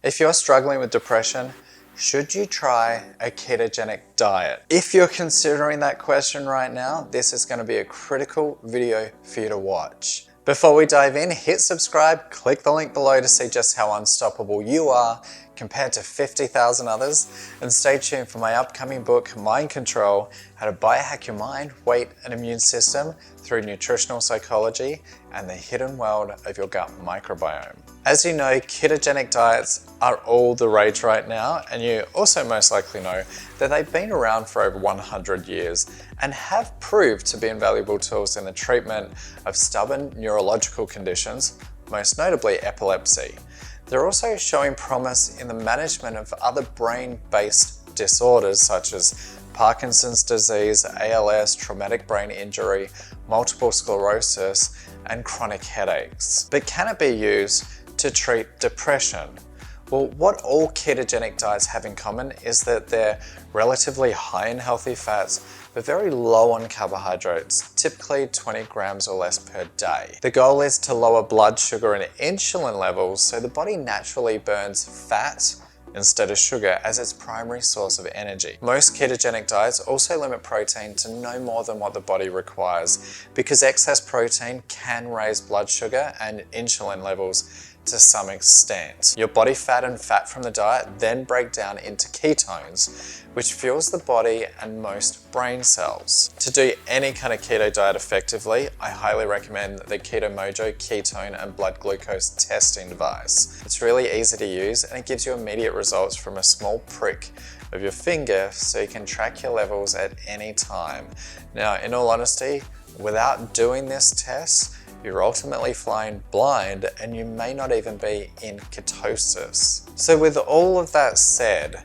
If you're struggling with depression, should you try a ketogenic diet? If you're considering that question right now, this is going to be a critical video for you to watch. Before we dive in, hit subscribe, click the link below to see just how unstoppable you are compared to 50,000 others, and stay tuned for my upcoming book, Mind Control: How to Biohack Your Mind, Weight and Immune System through Nutritional Psychology and the Hidden World of Your Gut Microbiome. As you know, ketogenic diets are all the rage right now, and you also most likely know that they've been around for over 100 years and have proved to be invaluable tools in the treatment of stubborn neurological conditions, most notably epilepsy. They're also showing promise in the management of other brain-based disorders such as Parkinson's disease, ALS, traumatic brain injury, multiple sclerosis, and chronic headaches. But can it be used to treat depression? Well, what all ketogenic diets have in common is that they're relatively high in healthy fats, but very low on carbohydrates, typically 20 grams or less per day. The goal is to lower blood sugar and insulin levels so the body naturally burns fat instead of sugar as its primary source of energy. Most ketogenic diets also limit protein to no more than what the body requires, because excess protein can raise blood sugar and insulin levels to some extent. Your body fat and fat from the diet then break down into ketones, which fuels the body and most brain cells. To do any kind of keto diet effectively, I highly recommend the Keto Mojo ketone and blood glucose testing device. It's really easy to use and it gives you immediate results from a small prick of your finger so you can track your levels at any time. Now, in all honesty, without doing this test, you're ultimately flying blind and you may not even be in ketosis. So with all of that said,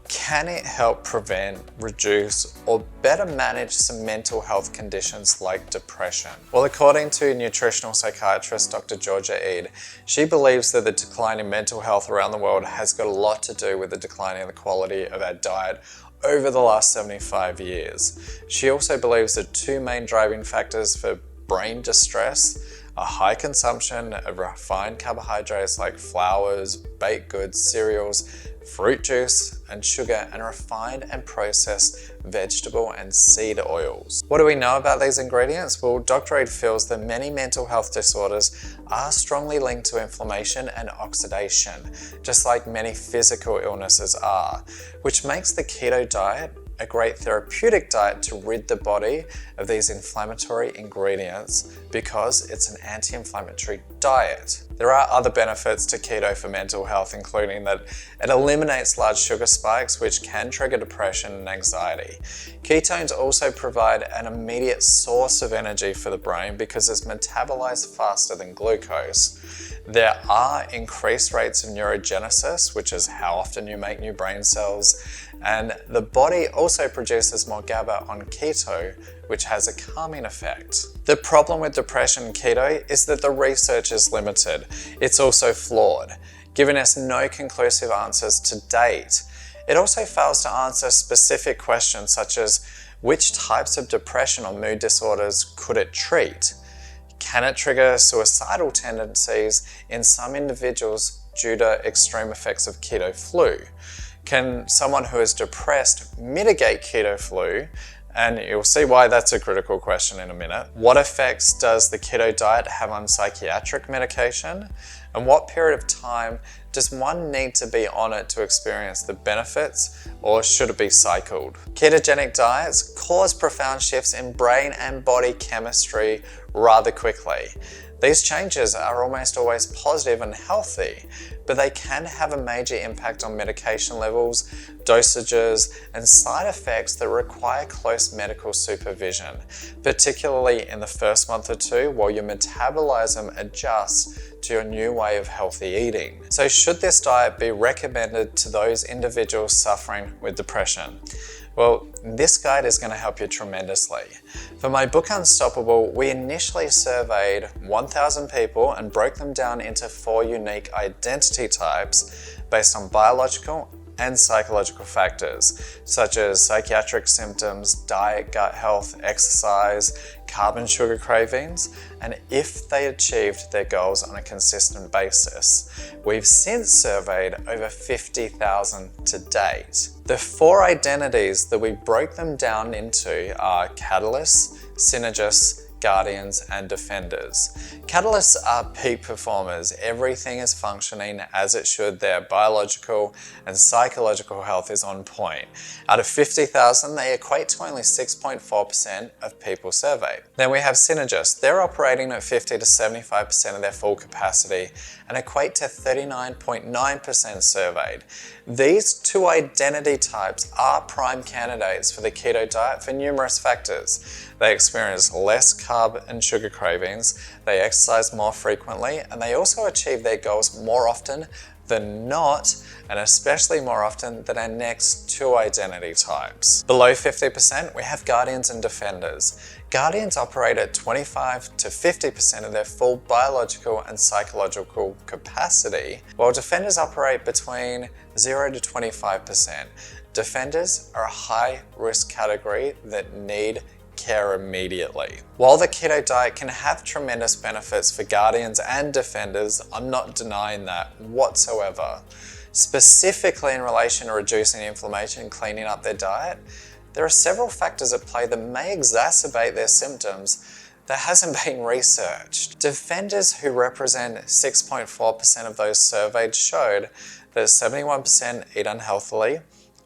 can it help prevent, reduce, or better manage some mental health conditions like depression? Well, according to nutritional psychiatrist Dr. Georgia Ede, she believes that the decline in mental health around the world has got a lot to do with the decline in the quality of our diet over the last 75 years. She also believes that two main driving factors for brain distress are high consumption of refined carbohydrates like flours, baked goods, cereals, fruit juice, and sugar, and refined and processed vegetable and seed oils. What do we know about these ingredients? Well, Dr. Ede feels that many mental health disorders are strongly linked to inflammation and oxidation, just like many physical illnesses are, which makes the keto diet a great therapeutic diet to rid the body of these inflammatory ingredients because it's an anti-inflammatory diet. There are other benefits to keto for mental health, including that it eliminates large sugar spikes, which can trigger depression and anxiety. Ketones also provide an immediate source of energy for the brain because it's metabolized faster than glucose. There are increased rates of neurogenesis, which is how often you make new brain cells, and the body also produces more GABA on keto, which has a calming effect. The problem with depression and keto is that the research is limited. It's also flawed, giving us no conclusive answers to date. It also fails to answer specific questions such as which types of depression or mood disorders could it treat? Can it trigger suicidal tendencies in some individuals due to extreme effects of keto flu? Can someone who is depressed mitigate keto flu? And you'll see why that's a critical question in a minute. What effects does the keto diet have on psychiatric medication? And what period of time does one need to be on it to experience the benefits, or should it be cycled? Ketogenic diets cause profound shifts in brain and body chemistry rather quickly. These changes are almost always positive and healthy, but they can have a major impact on medication levels, dosages, and side effects that require close medical supervision, particularly in the first month or two while your metabolism adjusts to your new way of healthy eating. So should this diet be recommended to those individuals suffering with depression? Well, this guide is going to help you tremendously. For my book Unstoppable, we initially surveyed 1,000 people and broke them down into 4 unique identity types based on biological and psychological factors, such as psychiatric symptoms, diet, gut health, exercise, carb and sugar cravings, and if they achieved their goals on a consistent basis. We've since surveyed over 50,000 to date. The 4 identities that we broke them down into are catalysts, synergists, guardians, and defenders. Catalysts are peak performers. Everything is functioning as it should. Their biological and psychological health is on point. Out of 50,000, they equate to only 6.4% of people surveyed. Then we have synergists. They're operating at 50 to 75% of their full capacity and equate to 39.9% surveyed. These 2 identity types are prime candidates for the keto diet for numerous factors. They experience less carb and sugar cravings, they exercise more frequently, and they also achieve their goals more often than not, and especially more often than our next 2 identity types. Below 50%, we have guardians and defenders. Guardians operate at 25 to 50% of their full biological and psychological capacity, while defenders operate between 0 to 25%. Defenders are a high-risk category that need care immediately. While the keto diet can have tremendous benefits for guardians and defenders, I'm not denying that whatsoever. Specifically in relation to reducing inflammation and cleaning up their diet, there are several factors at play that may exacerbate their symptoms that hasn't been researched. Defenders, who represent 6.4% of those surveyed, showed that 71% eat unhealthily,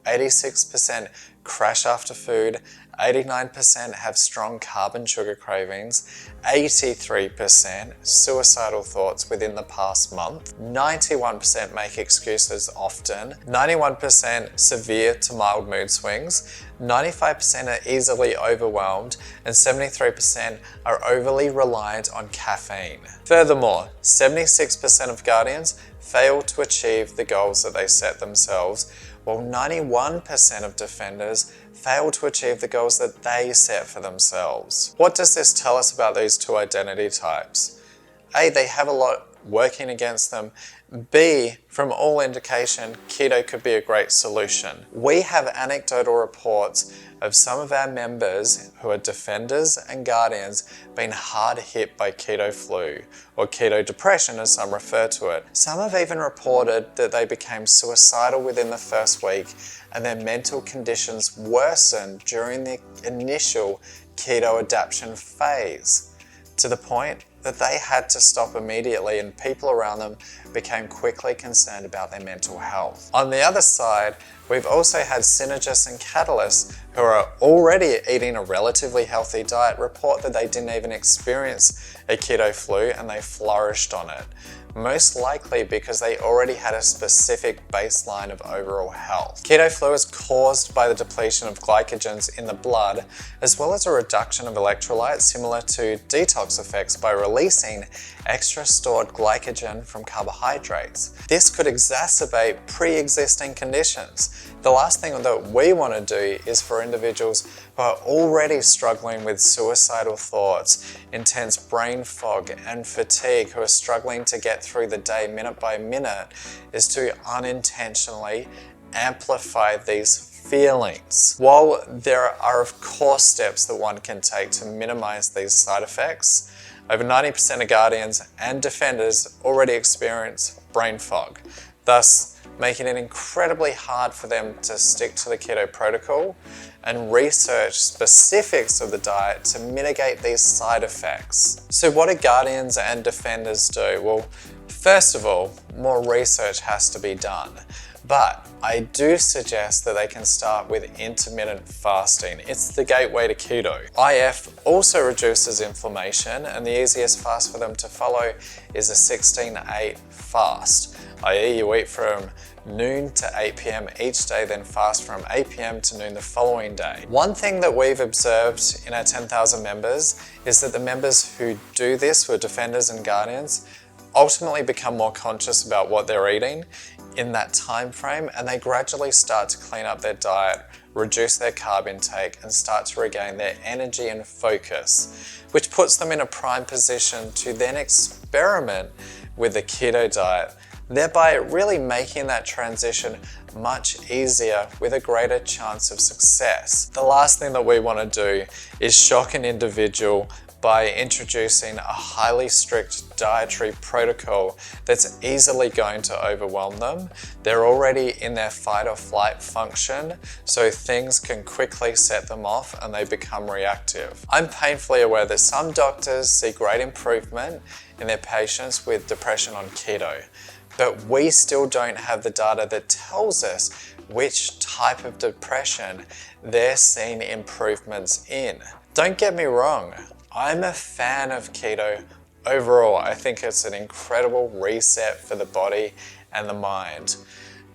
86% crash after food, 89% have strong carb and sugar cravings, 83% suicidal thoughts within the past month, 91% make excuses often, 91% severe to mild mood swings, 95% are easily overwhelmed, and 73% are overly reliant on caffeine. Furthermore, 76% of guardians fail to achieve the goals that they set themselves, while 91% of defenders fail to achieve the goals that they set for themselves. What does this tell us about these 2 identity types? A, they have a lot working against them. B, from all indication, keto could be a great solution. We have anecdotal reports of some of our members who are defenders and guardians being hard hit by keto flu, or keto depression as some refer to it. Some have even reported that they became suicidal within the first week and their mental conditions worsened during the initial keto adaptation phase, to the point that they had to stop immediately and people around them became quickly concerned about their mental health. On the other side, we've also had synergists and catalysts who are already eating a relatively healthy diet report that they didn't even experience a keto flu and they flourished on it. Most likely because they already had a specific baseline of overall health. Keto flu is caused by the depletion of glycogens in the blood, as well as a reduction of electrolytes similar to detox effects by releasing extra stored glycogen from carbohydrates. This could exacerbate pre-existing conditions. The last thing that we want to do is for individuals who are already struggling with suicidal thoughts, intense brain fog, and fatigue, who are struggling to get through the day minute by minute, is to unintentionally amplify these feelings. While there are of course steps that one can take to minimize these side effects, over 90% of guardians and defenders already experience brain fog, thus making it incredibly hard for them to stick to the keto protocol and research specifics of the diet to mitigate these side effects. So what do guardians and defenders do? Well, first of all, more research has to be done. But I do suggest that they can start with intermittent fasting. It's the gateway to keto. IF also reduces inflammation, and the easiest fast for them to follow is a 16-8 fast, i.e. you eat from noon to 8 p.m. each day, then fast from 8 p.m. to noon the following day. One thing that we've observed in our 10,000 members is that the members who do this, who are defenders and guardians, ultimately become more conscious about what they're eating in that time frame, and they gradually start to clean up their diet, reduce their carb intake, and start to regain their energy and focus, which puts them in a prime position to then experiment with the keto diet thereby really making that transition much easier with a greater chance of success. The last thing that we want to do is shock an individual by introducing a highly strict dietary protocol that's easily going to overwhelm them. They're already in their fight or flight function, so things can quickly set them off and they become reactive. I'm painfully aware that some doctors see great improvement in their patients with depression on keto, but we still don't have the data that tells us which type of depression they're seeing improvements in. Don't get me wrong, I'm a fan of keto overall. I think it's an incredible reset for the body and the mind.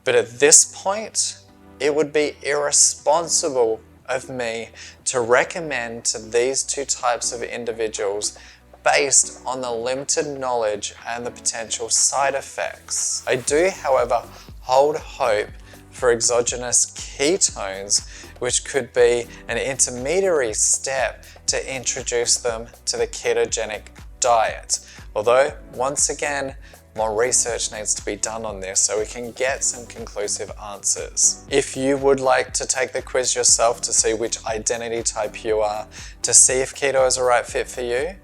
But at this point, it would be irresponsible of me to recommend to these two types of individuals based on the limited knowledge and the potential side effects. I do, however, hold hope for exogenous ketones, which could be an intermediary step to introduce them to the ketogenic diet. Although, once again, more research needs to be done on this so we can get some conclusive answers. If you would like to take the quiz yourself to see which identity type you are, to see if keto is a right fit for you,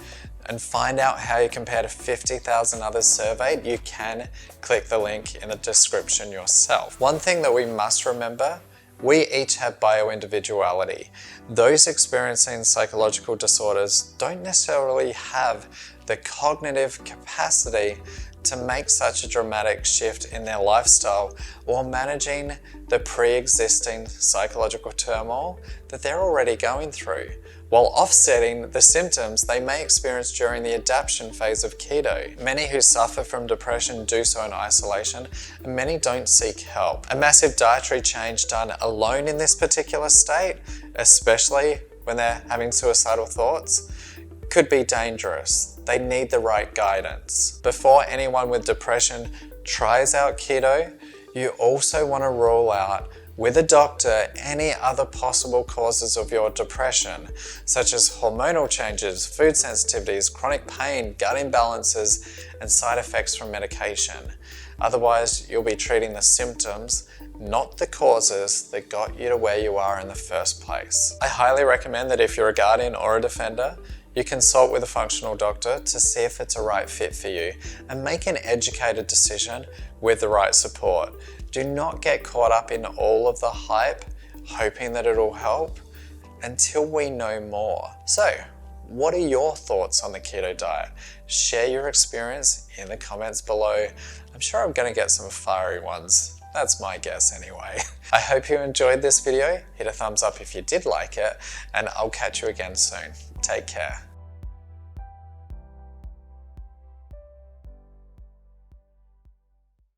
and find out how you compare to 50,000 others surveyed, you can click the link in the description yourself. One thing that we must remember, we each have bio-individuality. Those experiencing psychological disorders don't necessarily have the cognitive capacity to make such a dramatic shift in their lifestyle or managing the pre-existing psychological turmoil that they're already going through, while offsetting the symptoms they may experience during the adaptation phase of keto. Many who suffer from depression do so in isolation, and many don't seek help. A massive dietary change done alone in this particular state, especially when they're having suicidal thoughts, could be dangerous. They need the right guidance. Before anyone with depression tries out keto, you also want to rule out with a doctor any other possible causes of your depression, such as hormonal changes, food sensitivities, chronic pain, gut imbalances, and side effects from medication. Otherwise, you'll be treating the symptoms, not the causes that got you to where you are in the first place. I highly recommend that if you're a guardian or a defender, you consult with a functional doctor to see if it's a right fit for you and make an educated decision with the right support. Do not get caught up in all of the hype, hoping that it'll help, until we know more. So, what are your thoughts on the keto diet? Share your experience in the comments below. I'm sure I'm going to get some fiery ones. That's my guess anyway. I hope you enjoyed this video. Hit a thumbs up if you did like it, and I'll catch you again soon. Take care.